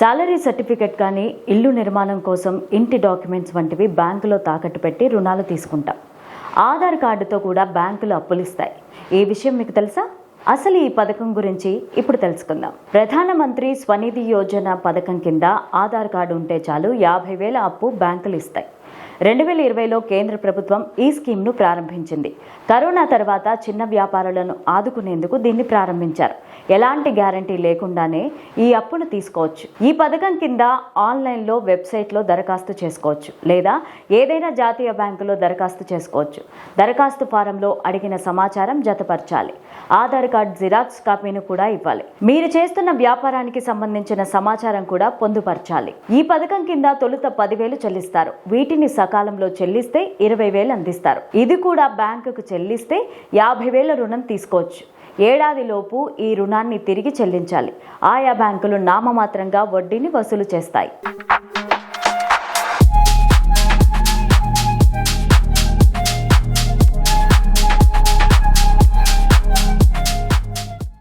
Salary certificate కానీ ఇల్లు నిర్మాణం కోసం ఇంటి డాక్యుమెంట్స్ వంటివి బ్యాంకులో తాకట్టు పెట్టి రుణాలు తీసుకుంటాం. ఆధార్ కార్డుతో కూడా బ్యాంకులు అప్పులు ఇస్తాయి. ఈ విషయం మీకు తెలుసా? అసలు ఈ పథకం గురించి ఇప్పుడు తెలుసుకుందాం. ప్రధానమంత్రి స్వనిధి యోజన పథకం కింద ఆధార్ కార్డు ఉంటే చాలు 50,000 అప్పు బ్యాంకులు ఇస్తాయి. 2020లో కేంద్ర ప్రభుత్వం ఈ స్కీమ్ను ప్రారంభించింది. కరోనా తర్వాత చిన్న వ్యాపారులను ఆదుకునేందుకు దీన్ని ప్రారంభించారు. ఎలాంటి గ్యారంటీ లేకుండానే ఈ అప్పును తీసుకోవచ్చు. ఈ పథకం కింద ఆన్లైన్లో వెబ్సైట్లో దరఖాస్తు చేసుకోవచ్చు, లేదా ఏదైనా జాతీయ బ్యాంకులో దరఖాస్తు చేసుకోవచ్చు. దరఖాస్తు ఫారంలో అడిగిన సమాచారం జతపరచాలి. ఆధార్ కార్డు జిరాక్స్ కాపీని కూడా ఇవ్వాలి. మీరు చేస్తున్న వ్యాపారానికి సంబంధించిన సమాచారం కూడా పొందుపరచాలి. ఈ పథకం కింద తొలుత 10,000 చెల్లిస్తారు. వీటిని సకాలంలో చెల్లిస్తే 20,000 అందిస్తారు. ఇది కూడా బ్యాంకుకు చెల్లిస్తే 50,000 రుణం తీసుకోవచ్చు. ఏడాదిలోపు ఈ రుణాన్ని తిరిగి చెల్లించాలి. ఆయా బ్యాంకులు నామమాత్రంగా వడ్డీని వసూలు చేస్తాయి.